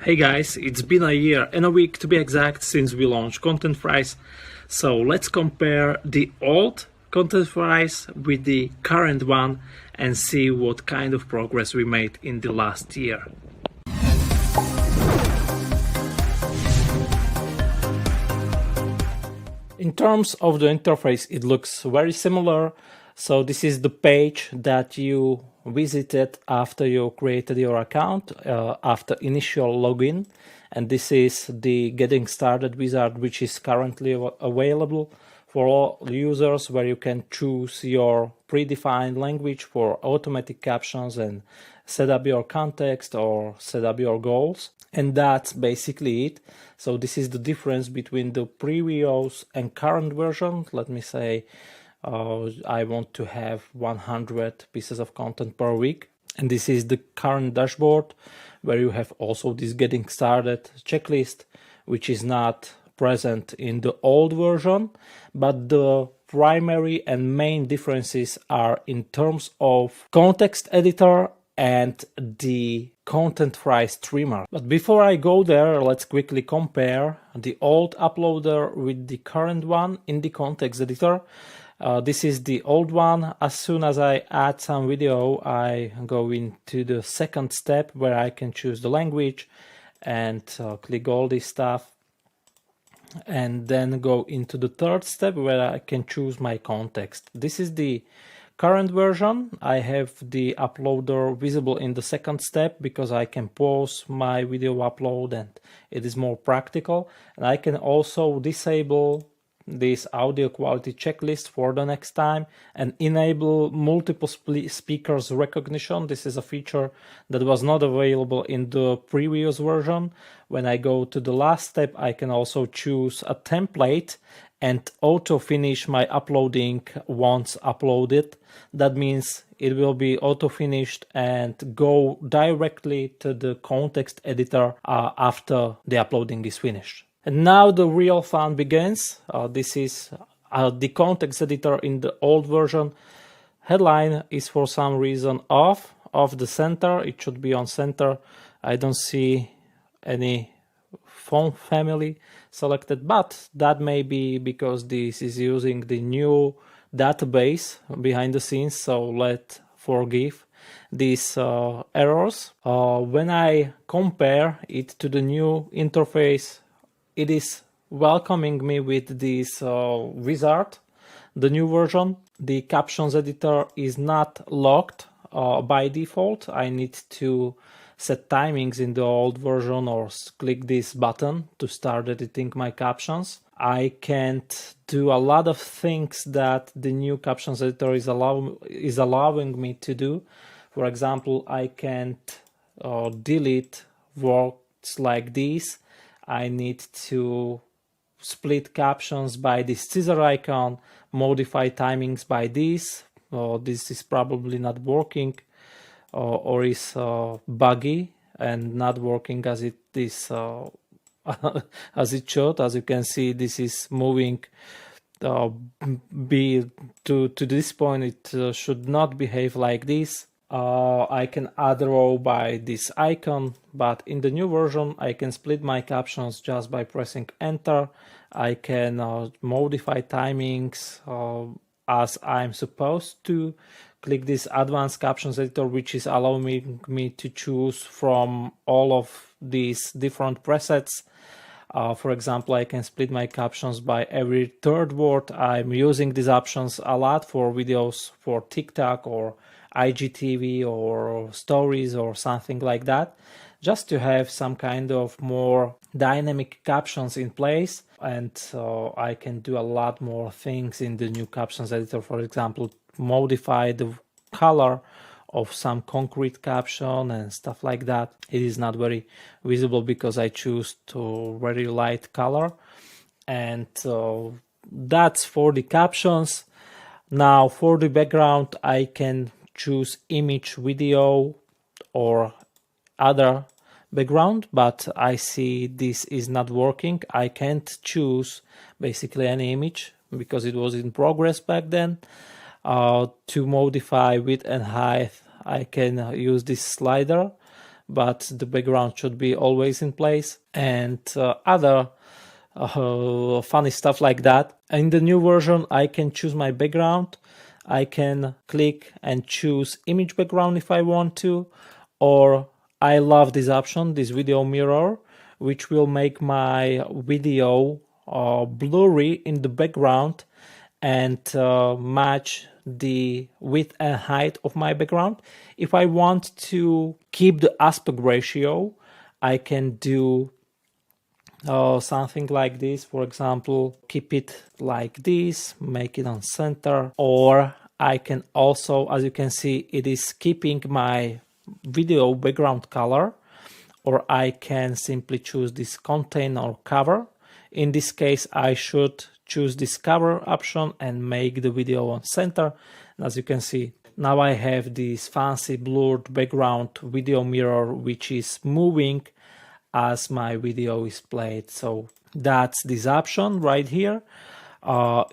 Hey guys, it's been a year and a week to be exact since we launched ContentFries. So let's compare the old ContentFries with the current one and see what kind of progress we made in the last year. In terms of the interface, it looks very similar. So this is the page that you visited after you created your account, after initial login. And this is the Getting Started wizard, which is currently available for all users, where you can choose your predefined language for automatic captions and set up your context or set up your goals. And that's basically it. So this is the difference between the previous and current version. Let me say I want to have 100 pieces of content per week. And this is the current dashboard, where you have also this Getting Started checklist, which is not present in the old version. But the primary and main differences are in terms of context editor and the ContentFries streamer. But before I go there, let's quickly compare the old uploader with the current one in the context editor. This is the old one. As soon as I add some video, I go into the second step where I can choose the language and click all this stuff, and then go into the third step where I can choose my context. This is the current version. I have the uploader visible in the second step because I can pause my video upload and it is more practical. And I can also disable this audio quality checklist for the next time and enable multiple speakers recognition. This is a feature that was not available in the previous version. When I go to the last step, I can also choose a template and auto finish my uploading once uploaded. That means it will be auto finished and go directly to the context editor after the uploading is finished. And now the real fun begins. This is the context editor in the old version. Headline is for some reason off the center. It should be on center. I don't see any font family selected, but that may be because this is using the new database behind the scenes, so let's forgive these errors. When I compare it to the new interface, it is welcoming me with this wizard, the new version. The captions editor is not locked by default. I need to set timings in the old version or click this button to start editing my captions. I can't do a lot of things that the new captions editor is allowing me to do. For example, I can't delete words like this. I need to split captions by this scissor icon, modify timings by this. This is probably not working or is buggy and not working as it is as it should. As you can see, this is moving to this point. It should not behave like this. I can add a row by this icon, but in the new version I can split my captions just by pressing enter. I can modify timings as I'm supposed to. Click this advanced captions editor, which is allowing me to choose from all of these different presets. For example, I can split my captions by every third word. I'm using these options a lot for videos for TikTok or IGTV or stories or something like that, just to have some kind of more dynamic captions in place. And I can do a lot more things in the new captions editor. For example, modify the color of some concrete caption and stuff like that. It is not very visible because I choose to very light color. And that's for the captions. Now for the background, I can choose image, video or other background, but I see this is not working. I can't choose basically any image because it was in progress back then. To modify width and height, I can use this slider, but the background should be always in place, and other funny stuff like that. In the new version, I can choose my background. I can click and choose image background if I want to, or I love this option, this video mirror, which will make my video blurry in the background and match the width and height of my background. If I want to keep the aspect ratio, I can do something like this. For example, keep it like this, make it on center, or I can also, as you can see, it is keeping my video background color, or I can simply choose this contain or cover. In this case, I should choose this cover option and make the video on center. And as you can see, now I have this fancy blurred background video mirror, which is moving as my video is played. So that's this option right here.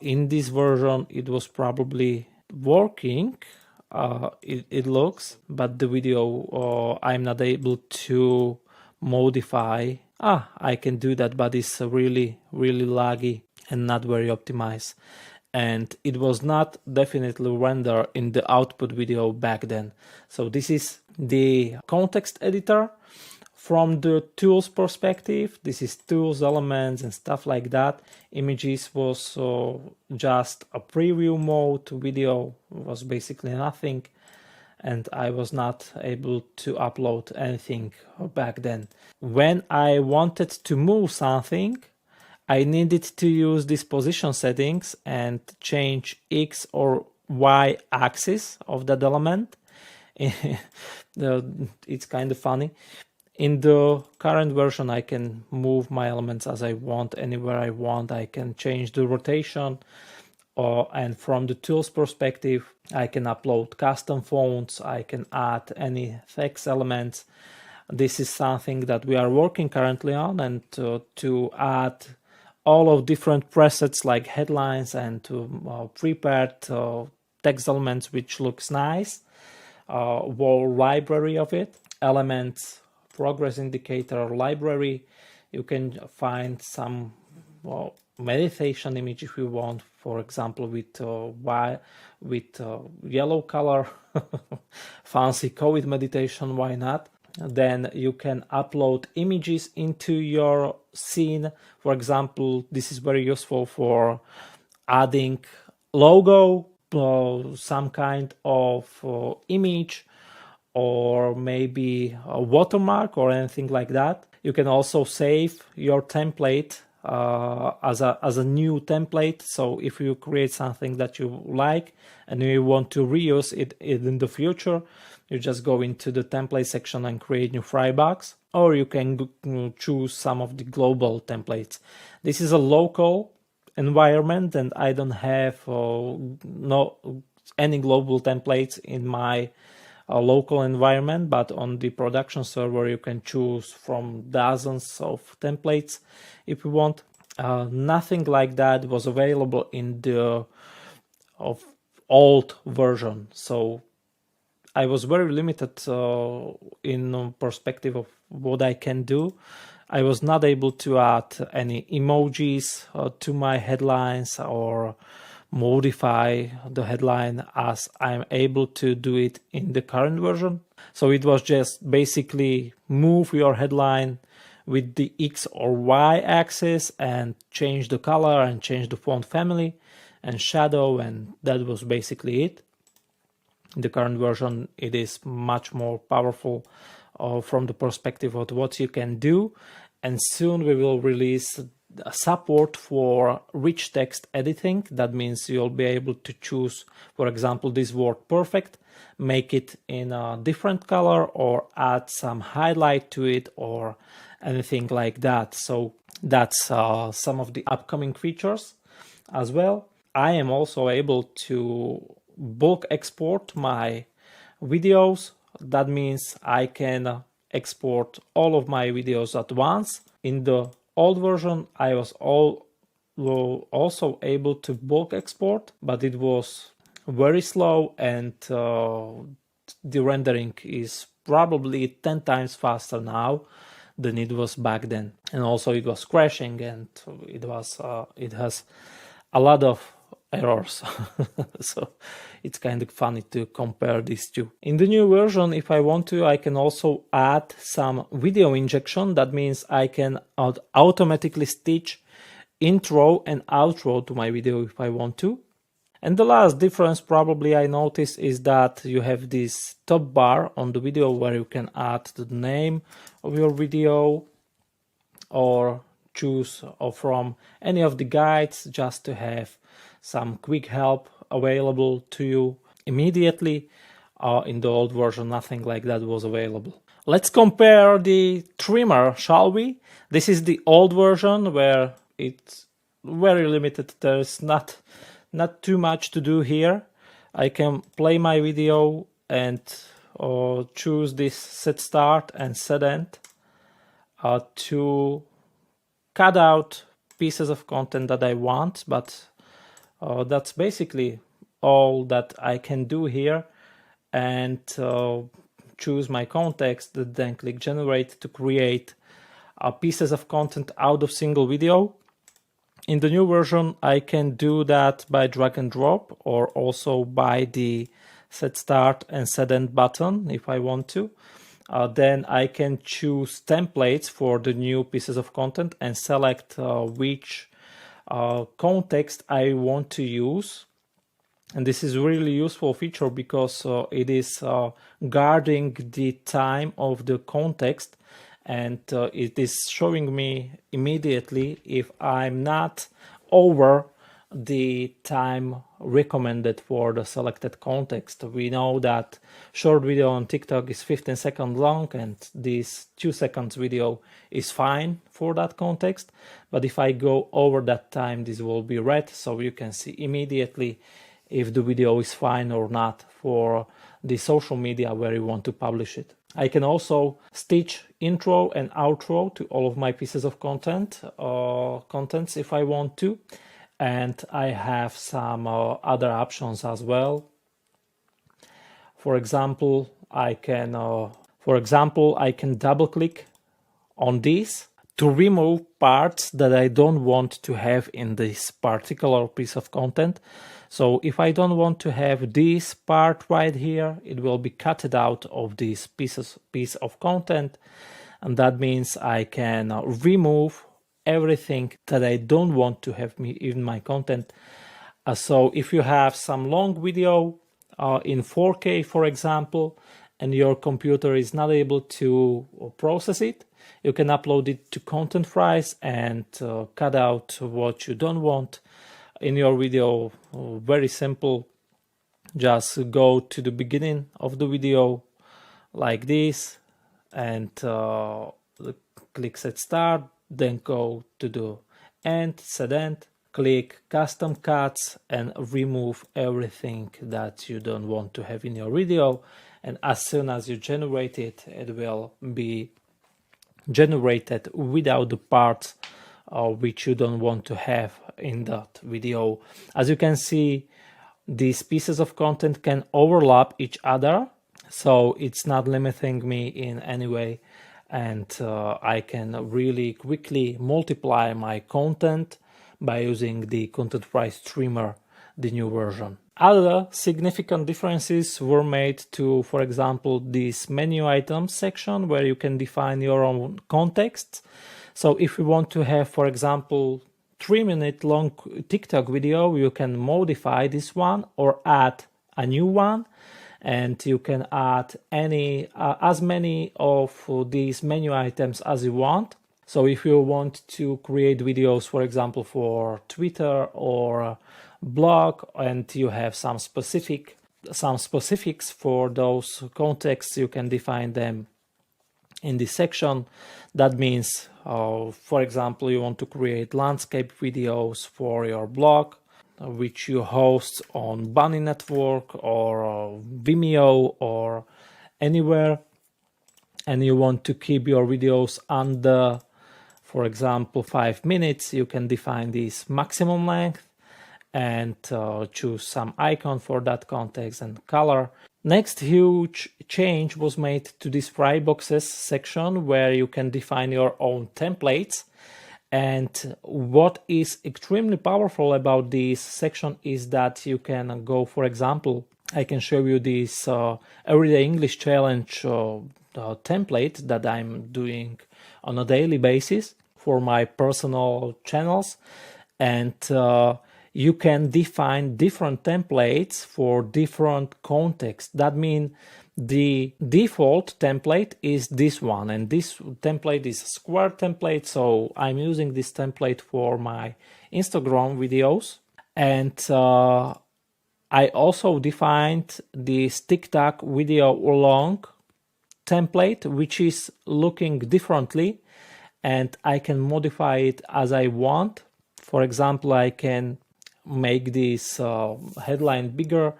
In this version, it was probably working. It looks, but the video I'm not able to modify. I can do that, but it's really laggy and not very optimized, and it was not definitely rendered in the output video back then. So this is the context editor. From the tools perspective, this is tools, elements, and stuff like that. Images was just a preview mode. Video was basically nothing, and I was not able to upload anything back then. When I wanted to move something, I needed to use these position settings and change X or Y axis of that element. It's kind of funny. In the current version, I can move my elements as I want, anywhere I want. I can change the rotation, and from the tools perspective, I can upload custom fonts. I can add any text elements. This is something that we are working currently on, and to add all of different presets like headlines and prepared text elements, which looks nice. Whole library of it, elements, progress indicator library. You can find some meditation image if you want, for example, with yellow color. Fancy COVID meditation, why not? Then you can upload images into your scene. For example, this is very useful for adding logo, some kind of image, or maybe a watermark or anything like that. You can also save your template as a new template. So if you create something that you like and you want to reuse it in the future, you just go into the template section and create new frybox, or you can choose some of the global templates. This is a local environment, and I don't have any global templates in my local environment, but on the production server you can choose from dozens of templates if you want. Nothing like that was available in the old version, so I was very limited in perspective of what I can do. I was not able to add any emojis to my headlines or modify the headline as I'm able to do it in the current version. So it was just basically move your headline with the X or Y axis and change the color and change the font family and shadow, and that was basically it. In the current version, it is much more powerful from the perspective of what you can do, and soon we will release support for rich text editing. That means you'll be able to choose, for example, this word perfect, make it in a different color or add some highlight to it or anything like that. So that's some of the upcoming features as well. I am also able to bulk export my videos. That means I can export all of my videos at once. In the old version, I was also able to bulk export, but it was very slow, and the rendering is probably 10 times faster now than it was back then. And also it was crashing, and it has a lot of errors. So it's kind of funny to compare these two. In the new version, if I want to, I can also add some video injection. That means I can automatically stitch intro and outro to my video if I want to. And the last difference probably I noticed is that you have this top bar on the video where you can add the name of your video or choose from any of the guides just to have some quick help available to you immediately. In the old version, nothing like that was available. Let's compare the trimmer, shall we? This is the old version where it's very limited. There's not too much to do here. I can play my video and choose this set start and set end to cut out pieces of content that I want, but that's basically all that I can do here, and choose my context, then click generate to create pieces of content out of single video. In the new version, I can do that by drag and drop, or also by the set start and set end button if I want to. Then I can choose templates for the new pieces of content and select which context I want to use. And this is a really useful feature because it is guarding the time of the context, and it is showing me immediately if I'm not over the time recommended for the selected context. We know that short video on TikTok is 15 seconds long, and this 2 seconds video is fine for that context. But if I go over that time, this will be red, so you can see immediately if the video is fine or not for the social media where you want to publish it. I can also stitch intro and outro to all of my pieces of contents if I want to. And I have some other options as well. For example, I can double click on this to remove parts that I don't want to have in this particular piece of content. So if I don't want to have this part right here, it will be cut out of this piece of content. And that means I can remove everything that I don't want to have in my content. So if you have some long video in 4K, for example, and your computer is not able to process it, you can upload it to ContentFries and cut out what you don't want in your video. Very simple. Just go to the beginning of the video like this and click set start, then go to the end, set end, click custom cuts and remove everything that you don't want to have in your video. And as soon as you generate it, it will be generated without the parts which you don't want to have in that video. As you can see, these pieces of content can overlap each other, so it's not limiting me in any way, and I can really quickly multiply my content by using the ContentFries trimmer, the new version. Other significant differences were made to, for example, this menu items section where you can define your own context. So if you want to have, for example, 3-minute long TikTok video, you can modify this one or add a new one, and you can add as many of these menu items as you want. So if you want to create videos, for example, for Twitter or blog, and you have some specifics for those contexts, you can define them in this section. That means, for example, you want to create landscape videos for your blog, which you host on Bunny Network or Vimeo or anywhere, and you want to keep your videos under, for example, 5 minutes, you can define this maximum length and choose some icon for that context and color. Next huge change was made to this fry boxes section where you can define your own templates. And what is extremely powerful about this section is that you can go, for example, I can show you this Everyday English Challenge template that I'm doing on a daily basis for my personal channels. And you can define different templates for different contexts. That means the default template is this one, and this template is a square template, so I'm using this template for my Instagram videos. And I also defined this TikTok video long template, which is looking differently, and I can modify it as I want. For example, I can make this headline bigger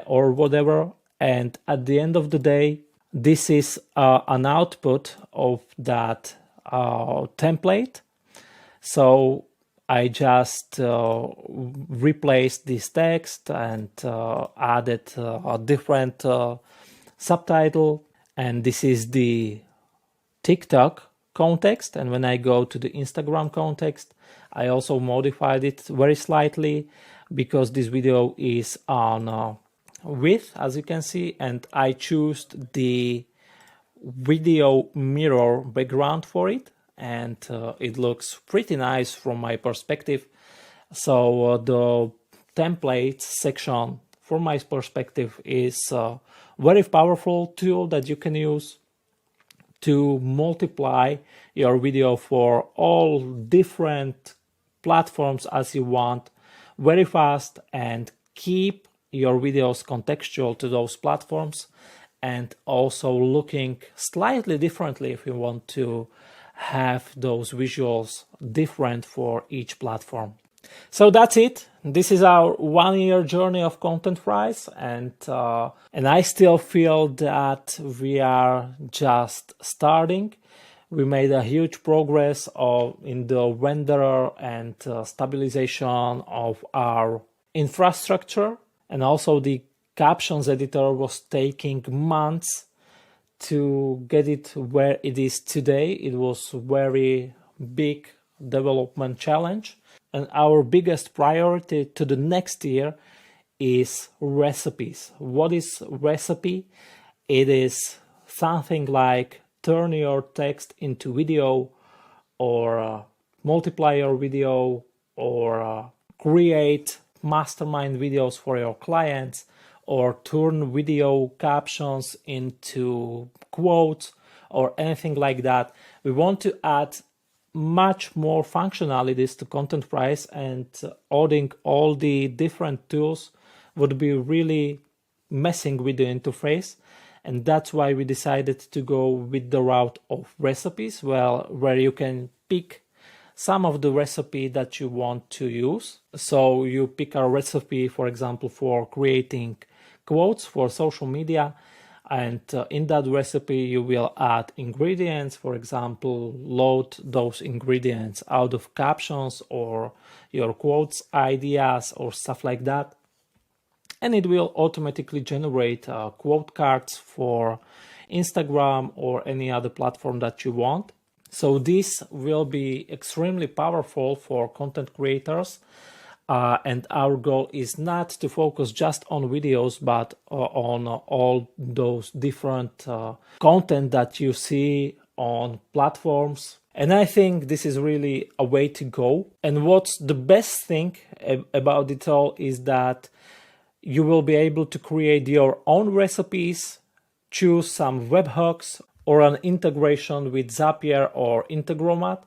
or whatever. And at the end of the day, this is an output of that template. So I just replaced this text and added a different subtitle. And this is the TikTok context. And when I go to the Instagram context, I also modified it very slightly because this video is on width, as you can see, and I choose the video mirror background for it, and it looks pretty nice from my perspective. So the templates section from my perspective is a very powerful tool that you can use to multiply your video for all different platforms as you want very fast and keep your videos contextual to those platforms, and also looking slightly differently if you want to have those visuals different for each platform. So that's it. This is our 1 year journey of ContentFries, and I still feel that we are just starting. We made a huge progress in the render and stabilization of our infrastructure. And also the captions editor was taking months to get it where it is today. It was a very big development challenge. And our biggest priority to the next year is recipes. What is recipe? It is something like turn your text into video, or multiply your video, or create mastermind videos for your clients, or turn video captions into quotes, or anything like that. We want to add much more functionalities to ContentFries, and adding all the different tools would be really messing with the interface. And that's why we decided to go with the route of recipes, where you can pick some of the recipe that you want to use. So you pick a recipe, for example, for creating quotes for social media, and in that recipe you will add ingredients. For example, load those ingredients out of captions or your quotes ideas or stuff like that, and it will automatically generate quote cards for Instagram or any other platform that you want. So this will be extremely powerful for content creators, and our goal is not to focus just on videos, but on all those different content that you see on platforms. And I think this is really a way to go. And what's the best thing about it all is that you will be able to create your own recipes, choose some webhooks or an integration with Zapier or Integromat.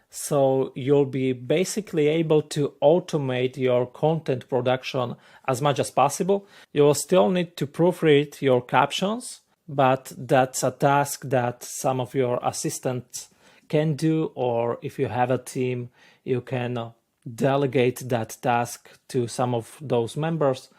So you'll be basically able to automate your content production as much as possible. You will still need to proofread your captions, but that's a task that some of your assistants can do, or if you have a team, you can delegate that task to some of those members.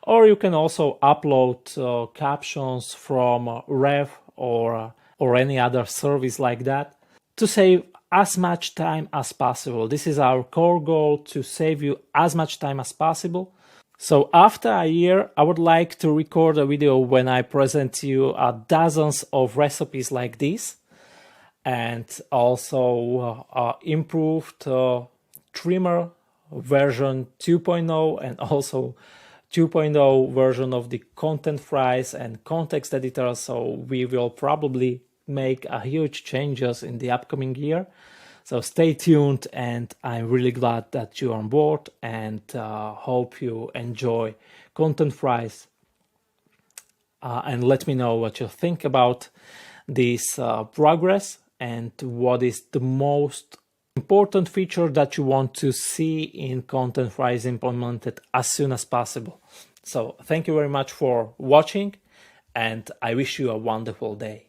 Or you can also upload captions from Rev or any other service like that to save as much time as possible. This is our core goal, to save you as much time as possible. So after a year, I would like to record a video when I present you dozens of recipes like this, and also improved trimmer version 2.0 and also 2.0 version of the ContentFries and context editor. So we will probably make a huge changes in the upcoming year. So stay tuned, and I'm really glad that you're on board, and hope you enjoy ContentFries. And let me know what you think about this progress, and what is the most important feature that you want to see in ContentFries implemented as soon as possible. So thank you very much for watching, and I wish you a wonderful day.